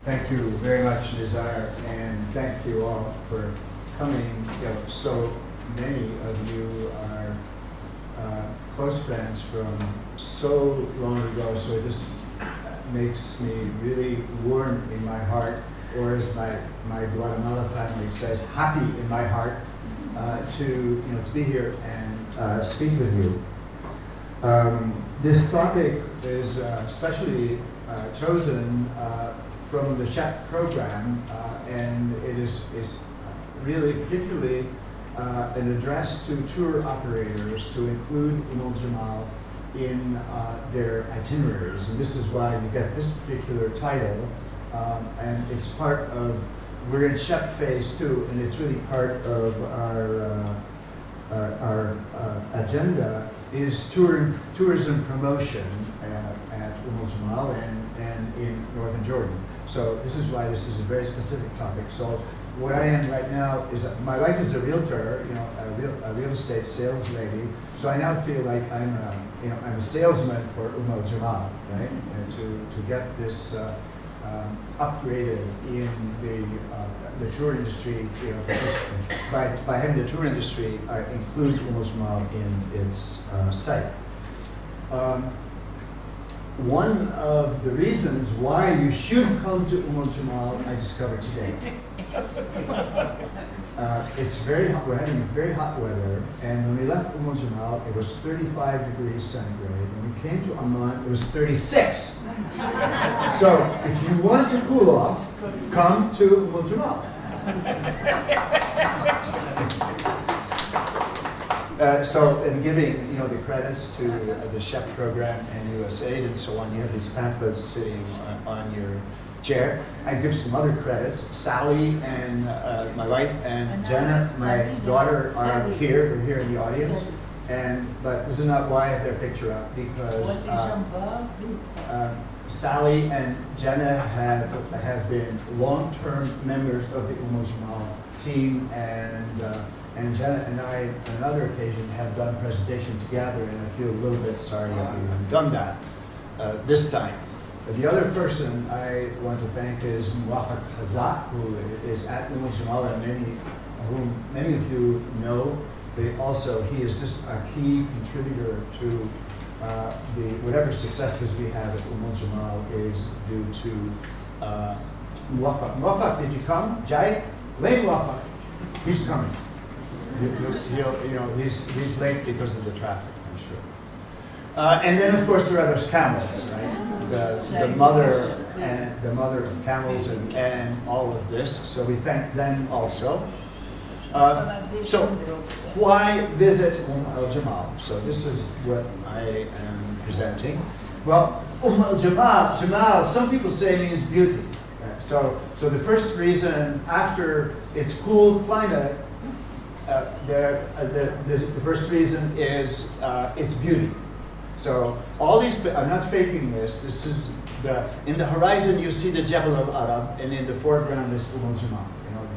Thank you very much, Nizar, and thank you all for coming. So many of you are close friends from so long ago, so it just makes me really warm in my heart, or as my Guatemala family says, happy in my heart to be here and speak with you. This topic is especially chosen from the SHEP program, and it is really particularly an address to tour operators to include Umm el-Jimal in their itineraries. And this is why you get this particular title, and it's part of, we're in SHEP phase 2, and it's really part of our agenda is tourism promotion at Umm el-Jimal and in northern Jordan. So this is why this is a very specific topic. So what I am right now is, my wife is a realtor, a real estate sales lady. So I now feel like I'm a salesman for Umm el-Jimal, right? And to get this upgraded in the tour industry, by having the tour industry include Umm el-Jimal in its site. One of the reasons why you should come to Umm el-Jimal, I discovered today. It's very hot. We're having very hot weather, and when we left Umm el-Jimal, it was 35 degrees centigrade. When we came to Amman, it was 36. So if you want to cool off, come to Umm el-Jimal. So in giving the credits to the SHEP program and USAID and so on, you have these pamphlets sitting on your chair. I give some other credits. Sally and my wife and Jenna, my daughter, are here. They're here in the audience. But this is not why I have their picture up, because Sally and Jenna have been long-term members of the Umm-el-Jimal team, and Jenna and I, on another occasion, have done a presentation together, and I feel a little bit sorry that we haven't done that this time. The other person I want to thank is Muwafaq Hazak, who is at Umm-el-Jimal, and whom many of you know. He is just a key contributor to whatever successes we have at Umm-el-Jimal is due to Muwafaq. Muwafaq, did you come? Jai? Lane Muwafaq. He's coming. He's late because of the traffic, I'm sure. And then, of course, there are those camels, right? The mother of camels and all of this. So we thank them also. So why visit Umm-el-Jimal? So this is what I am presenting. Well, Jamal, some people say means beauty. So the first reason, after its cool climate, the first reason is its beauty. So all these, I'm not faking this. This is in the horizon you see the Jabal al-Arab, and in the foreground is Umm-el-Jimal.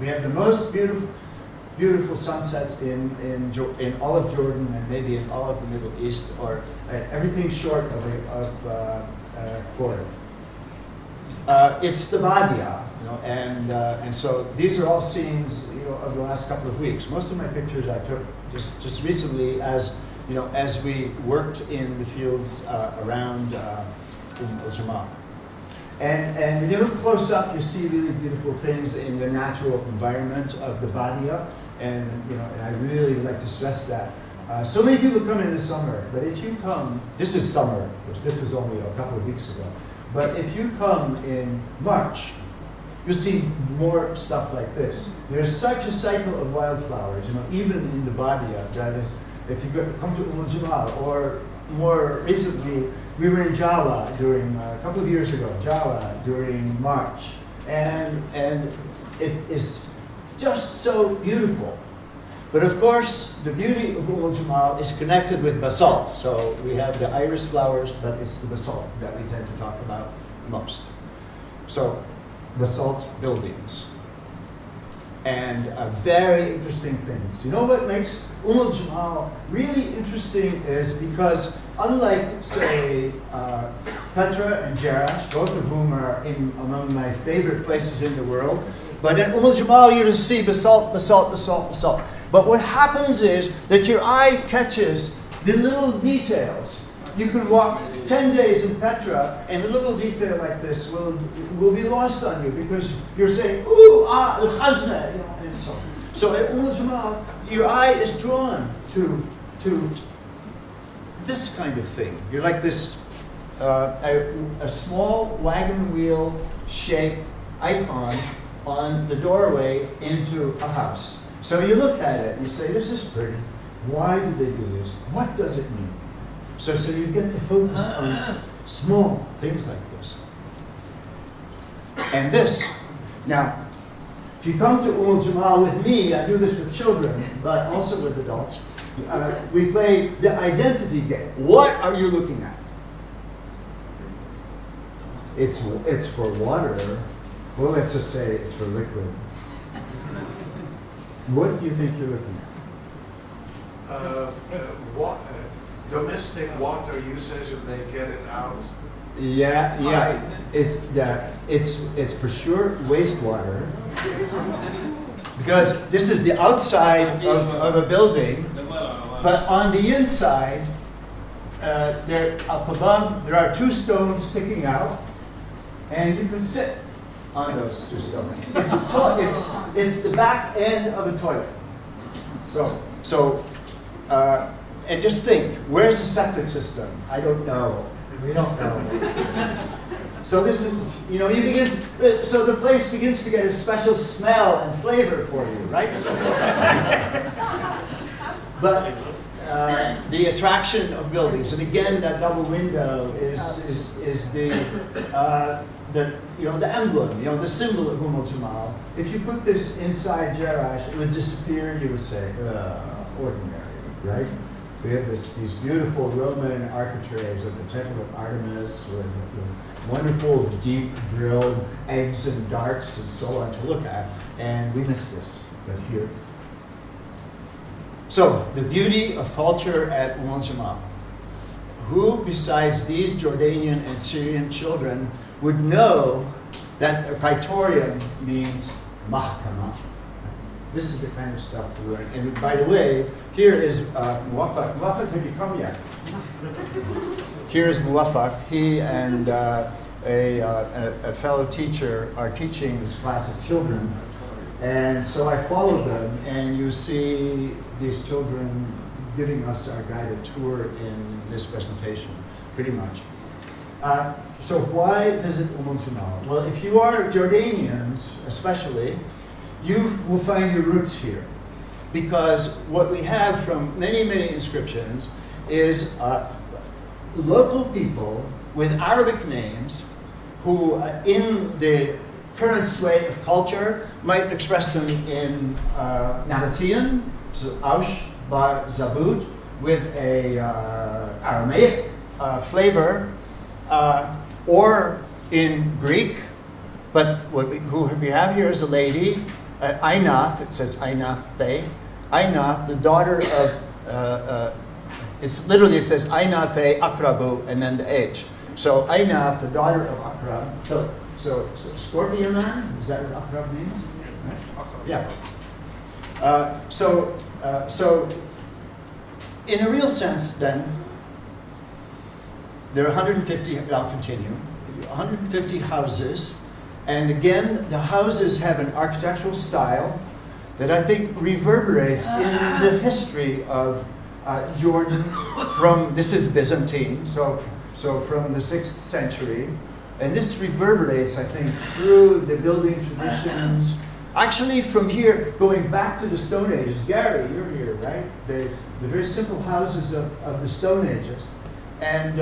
We have the most beautiful sunsets in all of Jordan, and maybe in all of the Middle East, or everything short of Florida. It's the Badia, and so these are all scenes, of the last couple of weeks. Most of my pictures I took just recently, as we worked in the fields around el-Jimal. And when you look close up, you see really beautiful things in the natural environment of the Badia, and I really like to stress that. So many people come in the summer, but if you come, this is summer, which this is only a couple of weeks ago. But if you come in March, you'll see more stuff like this. There's such a cycle of wildflowers, even in the Badia, that is, if you come to Umm-el-Jimal, or more recently, we were in Java a couple of years ago, during March, and it is just so beautiful. But of course, the beauty of Umm-el-Jimal is connected with basalt. So we have the iris flowers, but it's the basalt that we tend to talk about most. So basalt buildings. And very interesting things. You know what makes Umm-el-Jimal really interesting is because unlike, say, Petra and Jerash, both of whom are among my favorite places in the world, but in Umm el-Jimal you just see basalt, basalt, basalt, basalt. But what happens is that your eye catches the little details. You can walk 10 days in Petra, and a little detail like this will be lost on you because you're saying, ooh, al-Khazna, and so on. So at Umm el-Jimal, your eye is drawn to this kind of thing. You're like this, a small wagon wheel shaped icon on the doorway into a house. So you look at it and you say, this is pretty. Why did they do this? What does it mean? So you get to focus on small things like this. And this. Now, if you come to Umm el-Jimal with me, I do this with children, but also with adults, we play the identity game. What are you looking at? It's for water. Well, let's just say it's for liquid. What do you think you're looking at? Domestic water usage, and they get it out. Yeah. It's for sure wastewater. Because this is the outside of a building, but on the inside, there up above, there are two stones sticking out, and you can sit on those two stones. It's the back end of a toilet. And just think, where's the septic system? I don't know. We don't know. So this is, so the place begins to get a special smell and flavor for you, right? But the attraction of buildings, and again, that double window is the emblem, the symbol of Umm el-Jimal. If you put this inside Jerash, it would disappear. You would say, ordinary, right? We have these beautiful Roman architraves of the Temple of Artemis with wonderful deep drilled eggs and darts and so on to look at, and we miss this right here. So, the beauty of culture at Umm el-Jimal. Who besides these Jordanian and Syrian children would know that a praetorium means mahkama? This is the kind of stuff to learn. And by the way, here is Muwafaq. Muwafaq, have you come yet? Here is Muwafaq. He and a fellow teacher are teaching this class of children. And so I followed them, and you see these children giving us our guided tour in this presentation, pretty much. So why visit el-Jimal? Well, if you are Jordanians, especially, you will find your roots here. Because what we have from many, many inscriptions is local people with Arabic names who, in the current sway of culture, might express them in Nabatean, so Aush Bar Zabud, with a Aramaic flavor, or in Greek. But who we have here is a lady, Einath, it says Einath Thay. Einath, the daughter of, it says Einath Thay Akrabu, and then the age. So Einath, the daughter of Akrab. So scorpion man, is that what Akrab means? Yeah. So in a real sense then, there are 150, I'll continue, 150 houses. And again, the houses have an architectural style that I think reverberates in the history of Jordan this is Byzantine, so from the 6th century. And this reverberates, I think, through the building traditions. Actually, from here, going back to the Stone Ages, Gary, you're here, right? The very simple houses of the Stone Ages. And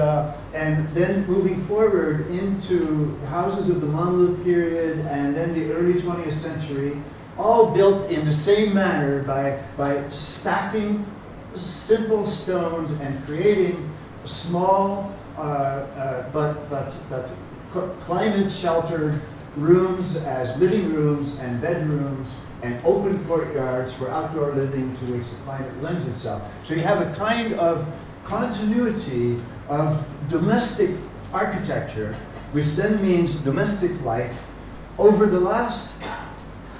then moving forward into houses of the Mamluk period and then the early 20th century, all built in the same manner by stacking simple stones and creating small but climate-sheltered rooms as living rooms and bedrooms and open courtyards for outdoor living to which the climate lends itself. So you have a kind of continuity of domestic architecture, which then means domestic life, over the last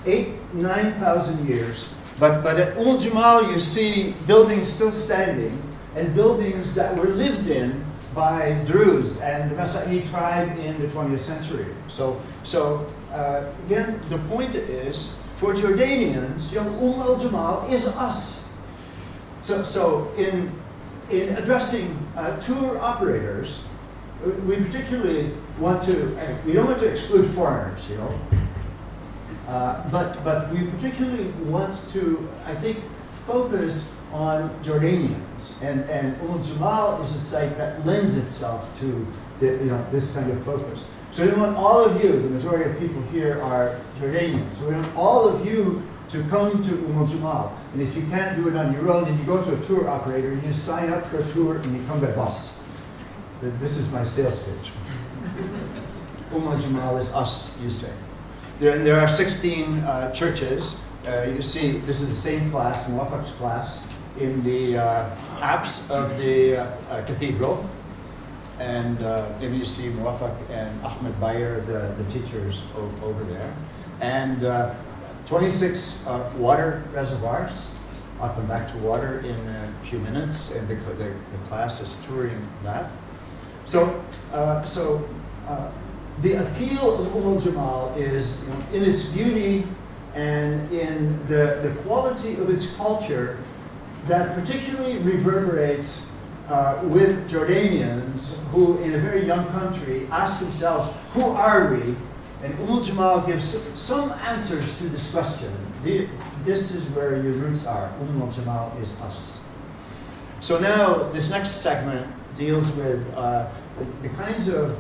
9,000 years. But at Umm el-Jimal you see buildings still standing, and buildings that were lived in by Druze and the Masai tribe in the 20th century. So again, the point is, for Jordanians, Umm el-Jimal is us. So in addressing tour operators, we particularly want to, we don't want to exclude foreigners, but we particularly want to, I think, focus on Jordanians, and Umm el-Jimal is a site that lends itself to this kind of focus. So we want all of you, the majority of people here are Jordanians, so we want all of you to come to Umm el-Jimal. And if you can't do it on your own, and you go to a tour operator, you sign up for a tour and you come by bus. This is my sales pitch. Umm el-Jimal is us, you say. There are 16 churches. You see, this is the same class, Muwafaq's class, in the apse of the cathedral. And then you see Muwafaq and Ahmed Bayer, the teachers over there. And 26 water reservoirs. I'll come back to water in a few minutes, and the class is touring that. So the appeal of Umm el-Jimal is in its beauty and in the quality of its culture that particularly reverberates with Jordanians who, in a very young country, ask themselves, who are we? And Umm el-Jimal gives some answers to this question. This is where your roots are. Umm el-Jimal is us. So now, this next segment deals with the kinds of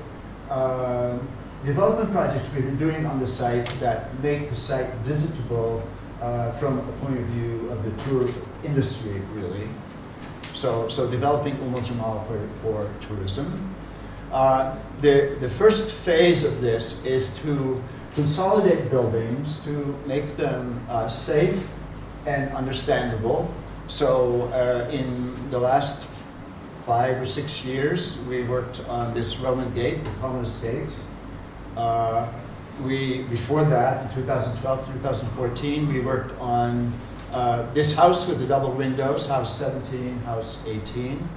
development projects we've been doing on the site that make the site visitable from a point of view of the tour industry, really. So developing Umm el-Jimal for tourism. The first phase of this is to consolidate buildings to make them safe and understandable. So in the last 5 or 6 years, we worked on this Roman gate, the Communist Gate. Before that, in 2012 to 2014, we worked on this house with the double windows, house 17, house 18,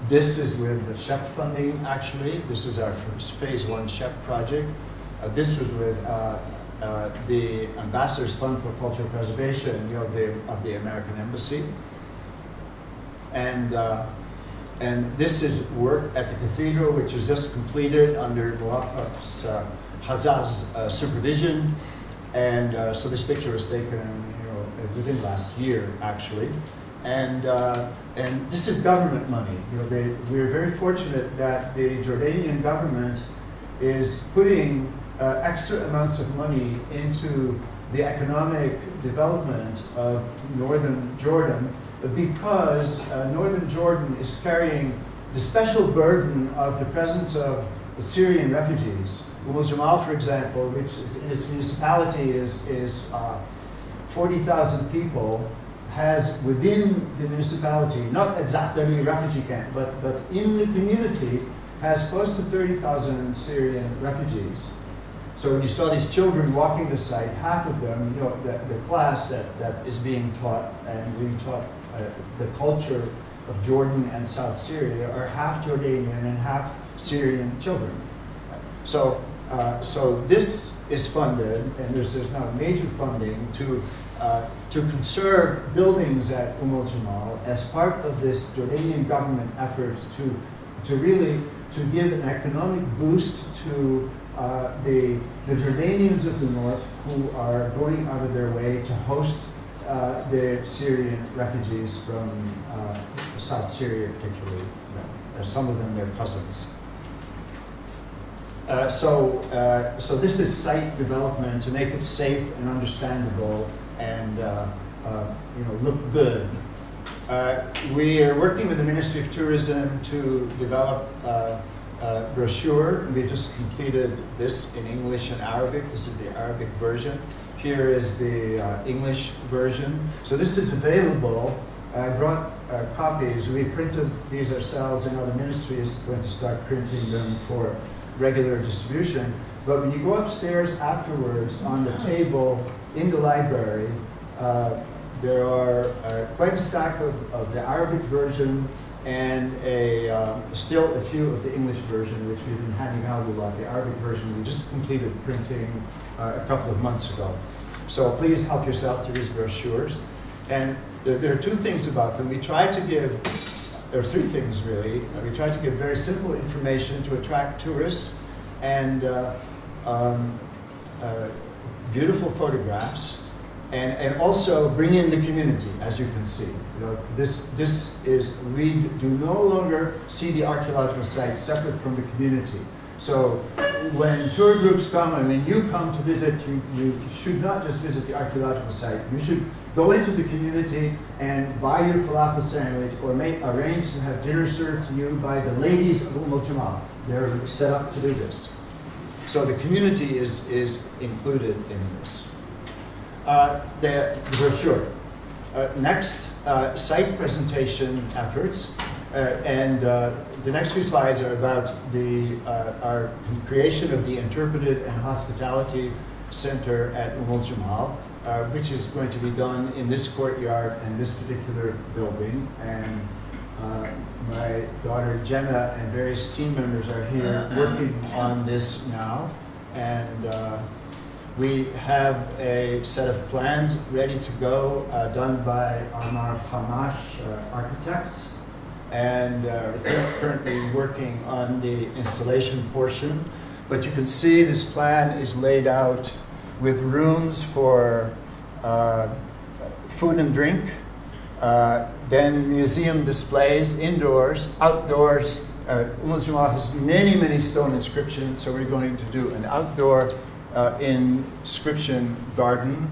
this is with the SHEP funding, actually. This is our first phase 1 SHEP project. This was with the Ambassador's Fund for Cultural Preservation, of the American Embassy. And this is work at the cathedral, which was just completed under Muwafaq's Hazza's supervision. And so this picture was taken, within last year, actually. And this is government money. We're very fortunate that the Jordanian government is putting extra amounts of money into the economic development of northern Jordan, because northern Jordan is carrying the special burden of the presence of Syrian refugees. Umm el-Jimal, for example, which in its municipality is 40,000 people, has within the municipality, not exactly a refugee camp, but in the community, has close to 30,000 Syrian refugees. So when you saw these children walking the site, half of them, the class that is being taught and being taught the culture of Jordan and South Syria are half Jordanian and half Syrian children. So this is funded, and there's now major funding to conserve buildings at Umm-el-Jimal as part of this Jordanian government effort to really give an economic boost to the Jordanians of the north who are going out of their way to host the Syrian refugees from South Syria, particularly. Some of them, their cousins. So this is site development to make it safe and understandable and look good. We are working with the Ministry of Tourism to develop brochure. We've just completed this in English and Arabic. This is the Arabic version. Here is the English version. So this is available. I brought copies. We printed these ourselves, and now the ministry is going to start printing them for regular distribution. But when you go upstairs afterwards, on the table in the library, there are quite a stack of the Arabic version and still a few of the English version, which we've been handing out a lot. The Arabic version we just completed printing a couple of months ago. So please help yourself to these brochures. And there are two things about them. We try to give, there are three things really. We try to give very simple information to attract tourists and beautiful photographs. And also bring in the community, as you can see. You know, this is, we do no longer see the archaeological site separate from the community. So when tour groups come and when you come to visit, you should not just visit the archaeological site. You should go into the community and buy your falafel sandwich or arrange to have dinner served to you by the ladies of el-Jimal. They're set up to do this. So the community is included in this. The brochure. Next, site presentation efforts. The next few slides are about our creation of the Interpreted and Hospitality Center at el-Jimal, which is going to be done in this courtyard and this particular building. And my daughter Jenna and various team members are here working on this now. And we have a set of plans ready to go, done by our Hamash architects, and we're currently working on the installation portion. But you can see this plan is laid out with rooms for food and drink, then museum displays, indoors, outdoors. el-Jimal has many, many stone inscriptions, so we're going to do an outdoor inscription garden.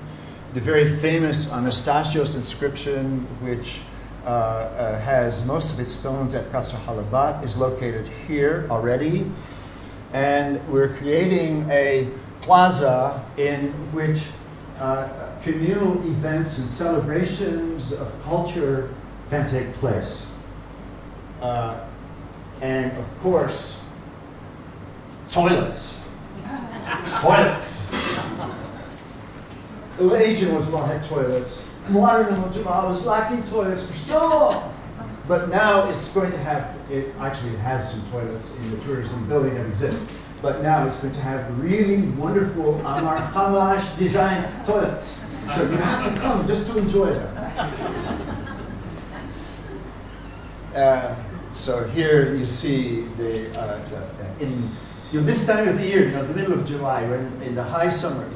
The very famous Anastasios inscription, which has most of its stones at Qasr Halabat, is located here already. And we're creating a plaza in which communal events and celebrations of culture can take place. And of course, toilets. Toilets. The ancient el-Jimal had toilets. Modern el-Jimal was lacking toilets for so long. But now it's going to have, it actually has some toilets in the tourism building that exists. But now it's going to have really wonderful Amar Hamash design toilets. So you have to come just to enjoy them. So here you see this time of the year, the middle of July, in the high summer,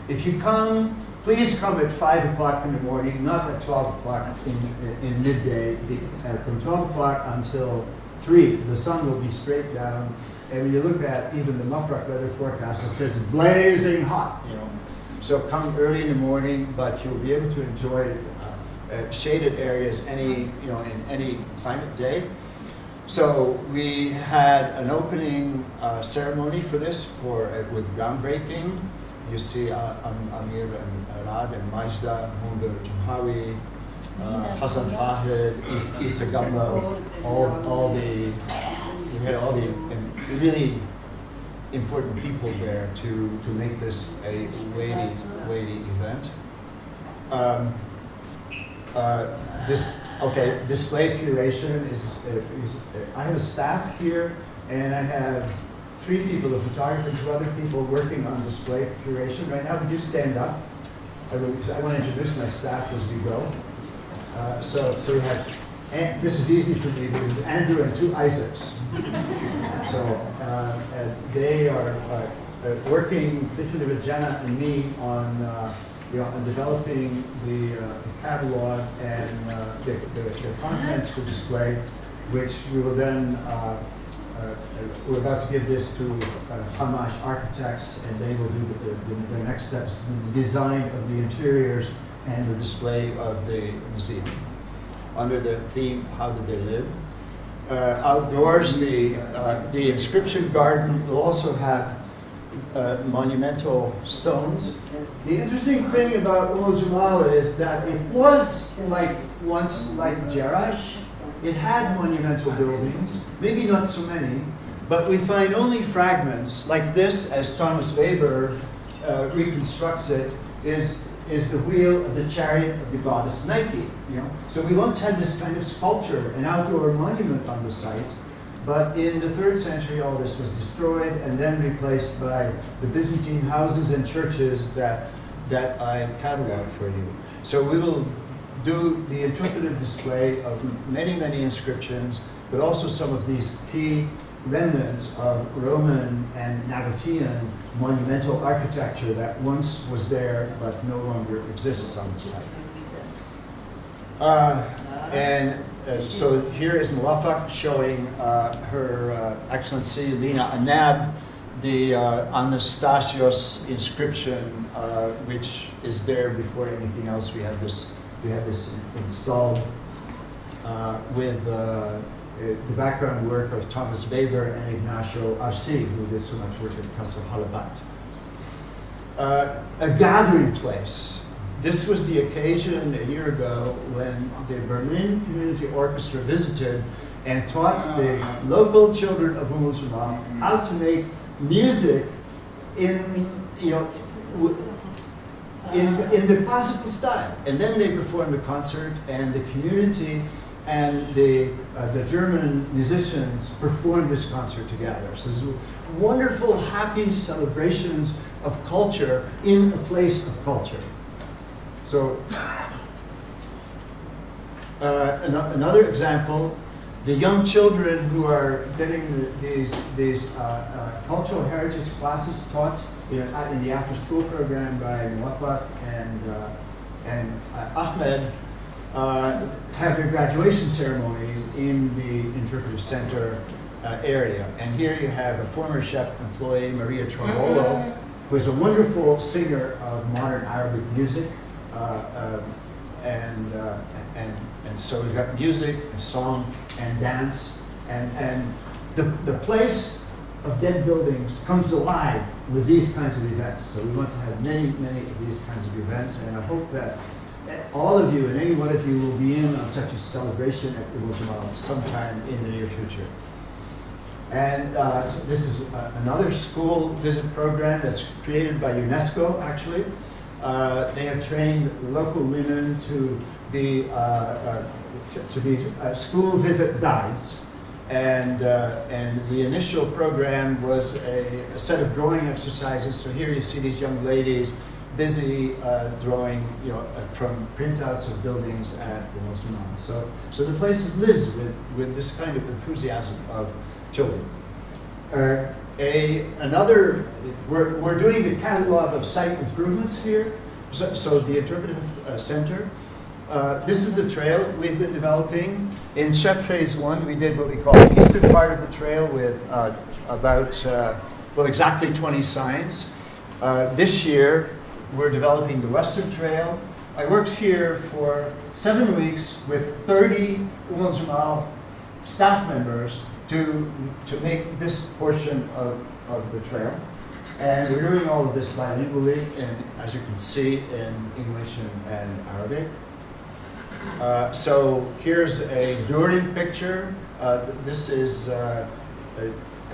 if you come, please come at 5 o'clock in the morning, not at 12 o'clock in midday. From 12 o'clock until 3, the sun will be straight down. And when you look at even the Mafraq weather forecast, it says blazing hot. So come early in the morning, but you'll be able to enjoy shaded areas in any climate day. So we had an opening ceremony for this with groundbreaking. You see Amir and Rad and Majda, Umm el-Jimal, Hassan Fahid, Isa Gamla, we had all the really important people there to make this a weighty event. Display curation is I have a staff here, and I have 3 people, a photographer and 2 other people working on display curation right now. Would you stand up? I want to introduce my staff as we go. So we have, and this is easy for me because Andrew and 2 Isaacs. So they are working, particularly with Jenna and me, on developing the catalog and the contents for display, which we will then, we're about to give this to Hamash architects, and they will do the next steps, the design of the interiors and the display of the museum under the theme, how did they live? outdoors, the inscription garden will also have monumental stones. The interesting thing about Umm el-Jimal is that it was once like Jerash. It had monumental buildings, maybe not so many, but we find only fragments like this, as Thomas Weber reconstructs it, is the wheel of the chariot of the goddess Nike. So we once had this kind of sculpture, an outdoor monument on the site, but in the 3rd century all this was destroyed and then replaced by the Byzantine houses and churches that I cataloged for you. So we will do the interpretive display of many, many inscriptions, but also some of these key remnants of Roman and Nabatean monumental architecture that once was there but no longer exists on the site. So here is Muwafaq showing Her Excellency Lina Anab the Anastasios inscription, which is there before anything else. We have this installed with the background work of Thomas Weber and Ignacio Arce, who did so much work at Castle Halabat. A gathering place. This was the occasion a year ago when the Berlin Community Orchestra visited and taught the local children of Umm el-Jimal how to make music in the classical style. And then they performed a concert, and the community and the German musicians performed this concert together. So this is wonderful, happy celebrations of culture in a place of culture. So another example, the young children who are getting these cultural heritage classes taught in the after-school program by Muwafaq and Ahmed have their graduation ceremonies in the Interpretive Center area. And here you have a former chef employee, Maria Tromolo, who is a wonderful singer of modern Arabic music. And so we've got music and song and dance, and the place of dead buildings comes alive with these kinds of events. So we want to have many, many of these kinds of events, and I hope that all of you and any one of you will be in on such a celebration at Umm el-Jimal sometime in the near future. And this is another school visit program that's created by UNESCO, actually. They have trained local women to be school visit guides, and the initial program was a set of drawing exercises. So here you see these young ladies busy drawing, from printouts of buildings at Umm el-Jimal. So the place lives with this kind of enthusiasm of children. We're doing the catalog of site improvements here. So the Interpretive Center. This is the trail we've been developing. In Shep Phase 1, we did what we call the eastern part of the trail with exactly 20 signs. This year, we're developing the western trail. I worked here for 7 weeks with 30 Umm el-Jimal staff members to make this portion of the trail. And we're doing all of this bilingually, and as you can see, in English and Arabic. So here's a during picture. This is, I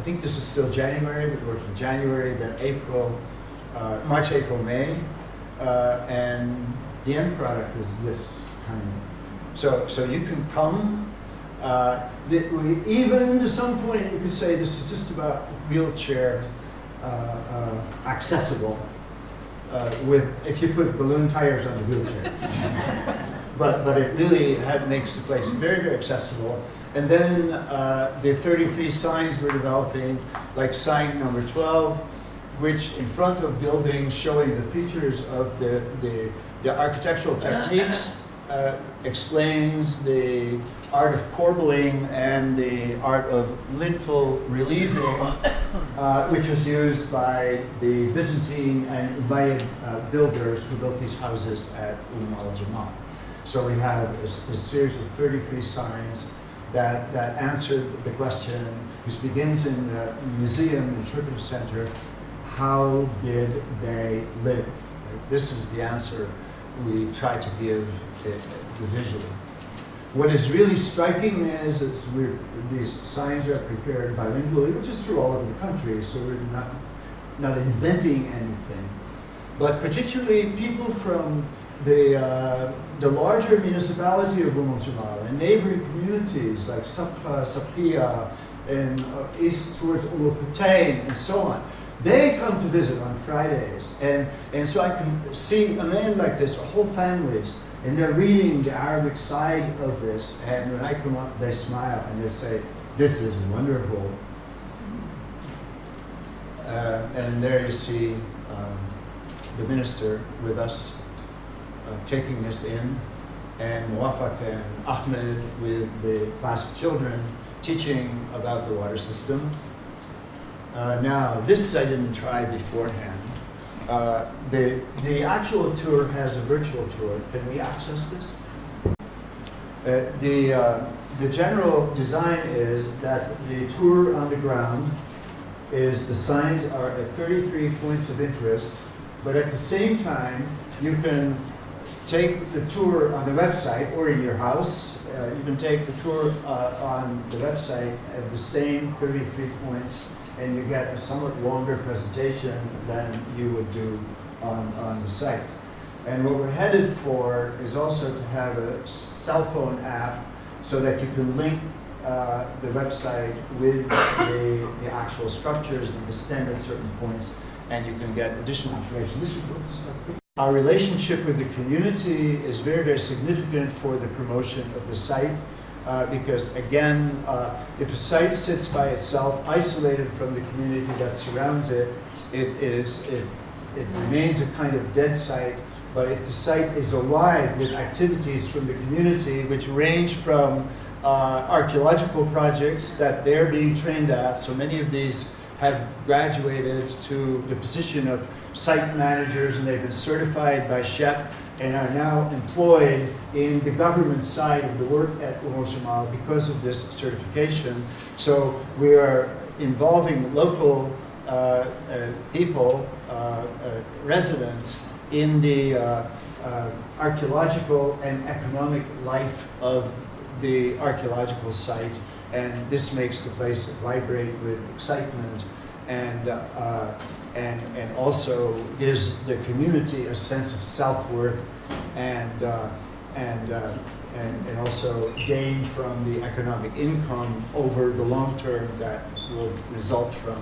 think this is still January. We worked in January, then April, March, April, May. And the end product is this kind of. So you can come. Even to some point, you could say this is just about wheelchair accessible, if you put balloon tires on the wheelchair. but it really makes the place very, very accessible. And then the 33 signs we're developing, like sign number 12, which in front of buildings showing the features of the architectural techniques, explains the art of corbelling and the art of lintel relieving, which was used by the Byzantine and Umayyad builders who built these houses at Umm el-Jimal. So we have a series of 33 signs, that answered the question, which begins in the museum, the interpretive center, how did they live? Right? This is the answer we try to give visually. What is really striking is these signs are prepared bilingually, which is true all over the country, so we're not inventing anything. But particularly people from the larger municipality of Umm el-Jimal and neighboring communities like Sabha, Safiya, and east towards Ulupatain and so on. They come to visit on Fridays, and so I can see a man like this, whole families, and they're reading the Arabic side of this, and when I come up, they smile and they say, "This is wonderful." And there you see the minister with us taking this in, and Muwafaq and Ahmed with the class of children teaching about the water system. Now, this I didn't try beforehand. The actual tour has a virtual tour. Can we access this? The general design is that the tour on the ground is the signs are at 33 points of interest, but at the same time, you can take the tour on the website or in your house. You can take the tour on the website at the same 33 points, and you get a somewhat longer presentation than you would do on the site. And what we're headed for is also to have a cell phone app so that you can link the website with the actual structures and extend at certain points, and you can get additional information. Our relationship with the community is very, very significant for the promotion of the site. Because again, if a site sits by itself, isolated from the community that surrounds it, it remains a kind of dead site. But if the site is alive with activities from the community, which range from archaeological projects that they're being trained at, so many of these have graduated to the position of site managers, and they've been certified by SHEP and are now employed in the government side of the work at Umm el-Jimal because of this certification. So we are involving local people, residents, in the archaeological and economic life of the archaeological site, and this makes the place vibrate with excitement and also gives the community a sense of self-worth and also gain from the economic income over the long term that will result from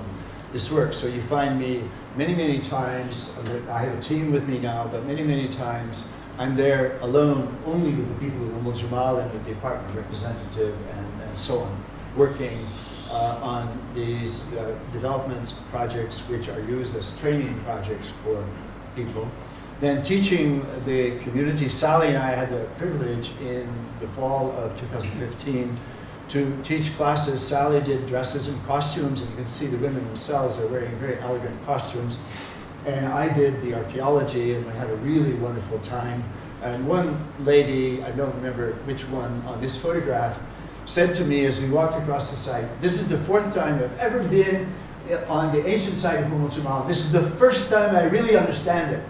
this work. So you find me many times, I have a team with me now, but many times I'm there alone, only with the people of Umm el-Jimal and with the department representative and so on, working on these development projects which are used as training projects for people. Then teaching the community. Sally and I had the privilege in the fall of 2015 to teach classes. Sally did dresses and costumes, and you can see the women themselves are wearing very elegant costumes. And I did the archaeology, and we had a really wonderful time. And one lady, I don't remember which one on this photograph, said to me as we walked across the site, "This is the 4th time I've ever been on the ancient site of Umm el-Jimal. This is the first time I really understand it."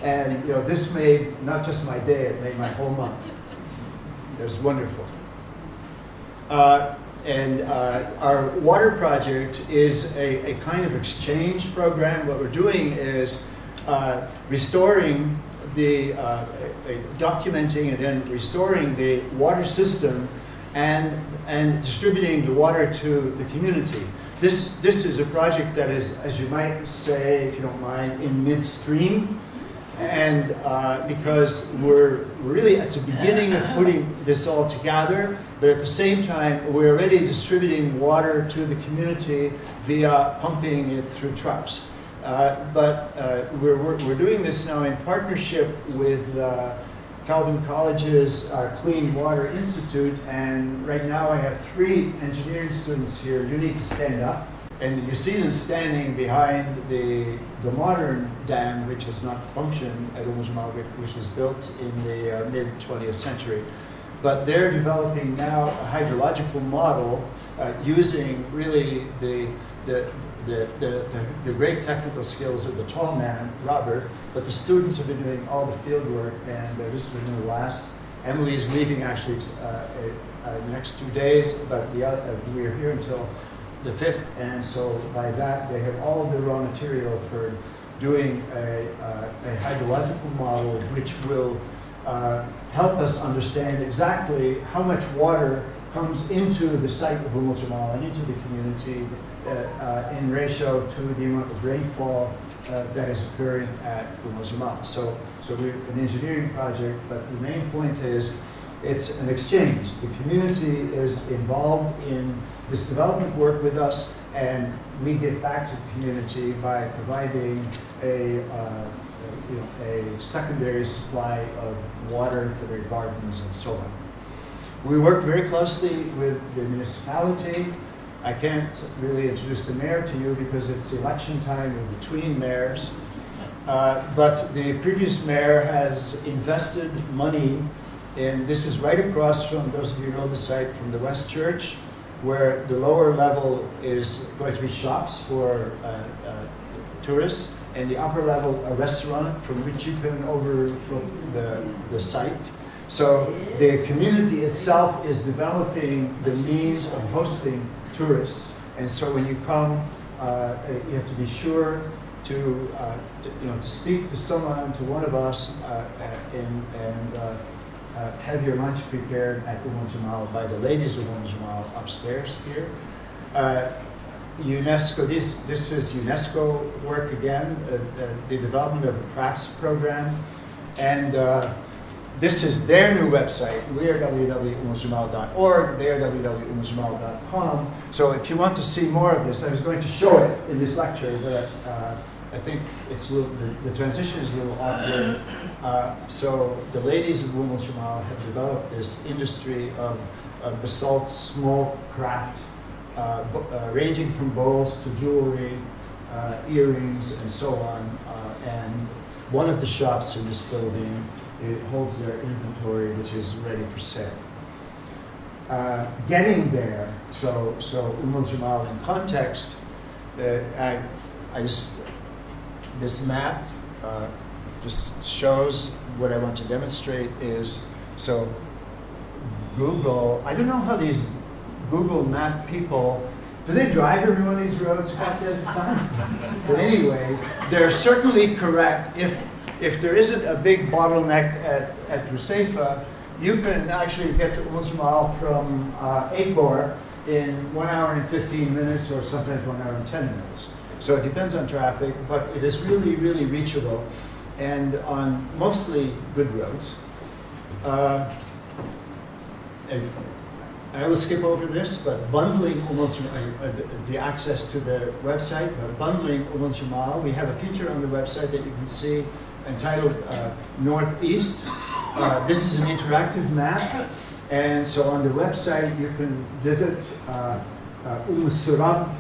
And this made not just my day, it made my whole month. It was wonderful. And our water project is a kind of exchange program. What we're doing is restoring documenting and then restoring the water system and distributing the water to the community. This is a project that is, as you might say, if you don't mind, in midstream. And because we're really at the beginning of putting this all together, but at the same time, we're already distributing water to the community via pumping it through trucks. But we're doing this now in partnership with Calvin College's Clean Water Institute, and right now I have 3 engineering students here. You need to stand up. And you see them standing behind the modern dam, which has not functioned at Umm el-Jimal, which was built in the mid-20th century. but they're developing now a hydrological model using really the great technical skills of the tall man, Robert, but the students have been doing all the field work, and this has been the last. Emily is leaving actually the next 2 days, but we're here until the 5th, and so by that they have all of the raw material for doing a hydrological model which will help us understand exactly how much water comes into the site of Umm el-Jimal and into the community in ratio to the amount of rainfall that is occurring at Umm el-Jimal. So we're an engineering project, but the main point is it's an exchange. The community is involved in this development work with us, and we give back to the community by providing a secondary supply of water for their gardens and so on. We work very closely with the municipality. I can't really introduce the mayor to you because it's election time in between mayors. But the previous mayor has invested money in, this is right across from, those of you who know the site, from the West Church, where the lower level is going to be shops for tourists, and the upper level a restaurant from which you can overlook the site. So the community itself is developing the means of hosting tourists, and so when you come, you have to be sure to speak to someone, to one of us, and have your lunch prepared at Umm el-Jimal by the ladies of Umm el-Jimal upstairs here. UNESCO, this is UNESCO work again, the development of a crafts program, and this is their new website. We are www.umm-el-jimal.org, they are www.umm-el-jimal.com. So if you want to see more of this, I was going to show it in this lecture, but I think it's the transition is a little awkward. So the ladies of Umm el-Jimal have developed this industry of basalt small craft, ranging from bowls to jewelry, earrings, and so on. And one of the shops in this building, it holds their inventory, which is ready for sale. Getting there, so Umm el-Jimal in context, this map just shows what I want to demonstrate is, so Google, I don't know how these Google map people, do they drive every one of these roads at the time? But anyway, they're certainly correct. If there isn't a big bottleneck at Ruseifa, you can actually get to Umm el-Jimal from Acor in 1 hour and 15 minutes, or sometimes 1 hour and 10 minutes. So it depends on traffic, but it is really, really reachable, and on mostly good roads. And I will skip over this, but bundling the access to the website, but bundling Umm el-Jimal, we have a feature on the website that you can see entitled Northeast. This is an interactive map, and so on the website you can visit al-Surab,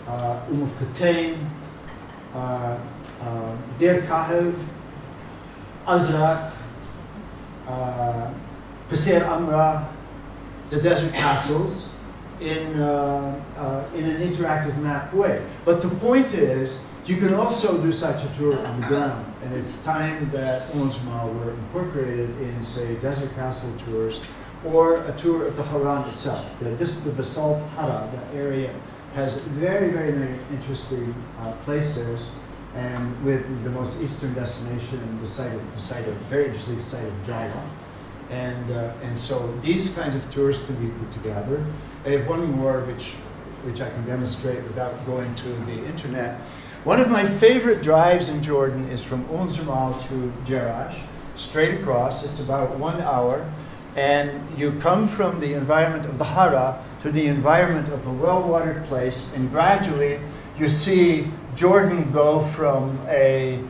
al-Qatain, Deir Kahev, Azraq, Qasir Amra, the desert castles, in an interactive map way. But the point is, you can also do such a tour on the ground, and it's time that Umm el-Jimal were incorporated in, say, desert castle tours, or a tour of the Haram itself. This is the basalt Hara. That area has very, very many interesting places, and with the most eastern destination, the site of very interesting site of Java. And so these kinds of tours can be put together. I have one more which I can demonstrate without going to the internet. One of my favorite drives in Jordan is from Umm el-Jimal to Jerash, straight across. It's about 1 hour, and you come from the environment of the Hara to the environment of a well-watered place, and gradually you see Jordan go from an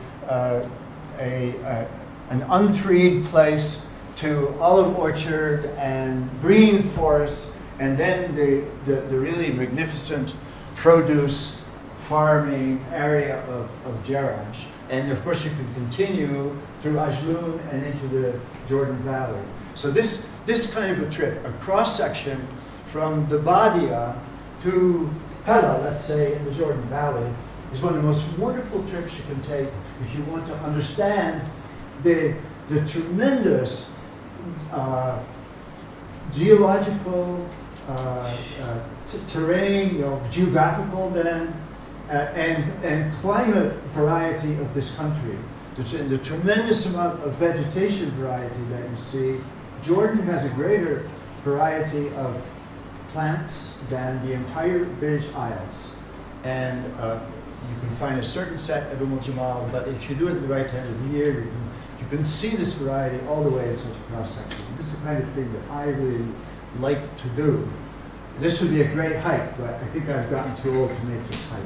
untreed place to olive orchard and green forest, and then the really magnificent produce farming area of Jerash. And of course you can continue through Ajloun and into the Jordan Valley. So this this kind of a trip, a cross-section from the Badia to Pella, let's say, in the Jordan Valley, is one of the most wonderful trips you can take if you want to understand the tremendous geological terrain, geographical then, and climate variety of this country. The tremendous amount of vegetation variety that you see. Jordan has a greater variety of plants than the entire British Isles. And you can find a certain set at el-Jimal, but if you do it at the right time of the year, you can see this variety all the way in such a cross section. This is the kind of thing that I really like to do. This would be a great hike, but I think I've gotten too old to make this hike.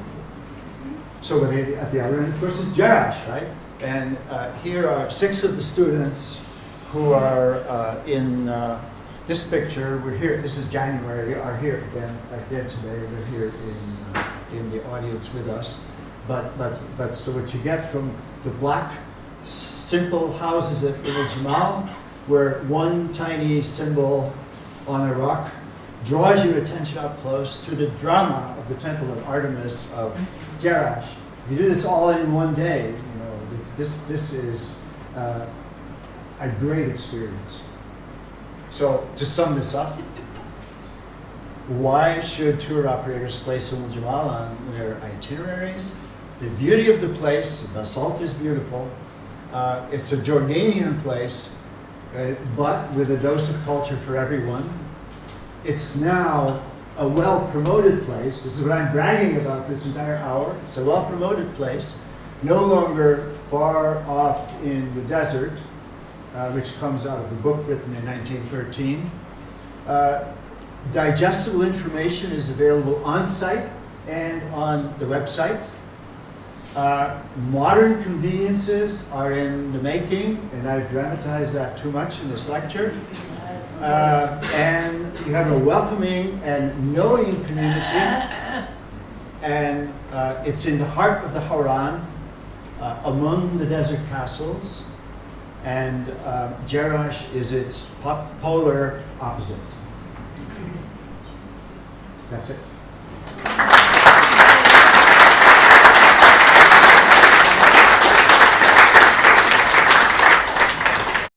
So at the other end, of course, is Jerash, right? And here are 6 of the students who are in this picture. We're here. This is January. We are here again today. They're here in the audience with us. But so what you get from the black, simple houses at el-Jimal, where one tiny symbol on a rock draws your attention up close to the drama of the Temple of Artemis of Jerash. If you do this all in one day, this is a great experience. So to sum this up, why should tour operators place el-Jimal on their itineraries? The beauty of the place, the basalt is beautiful. It's a Jordanian place, but with a dose of culture for everyone. It's now a well-promoted place. This is what I'm bragging about for this entire hour. It's a well-promoted place, no longer far off in the desert, which comes out of a book written in 1913. Digestible information is available on site and on the website. Modern conveniences are in the making, and I've dramatized that too much in this lecture. And you have a welcoming and knowing community, and it's in the heart of the Hauran, among the desert castles, and Jerash is its polar opposite. That's it.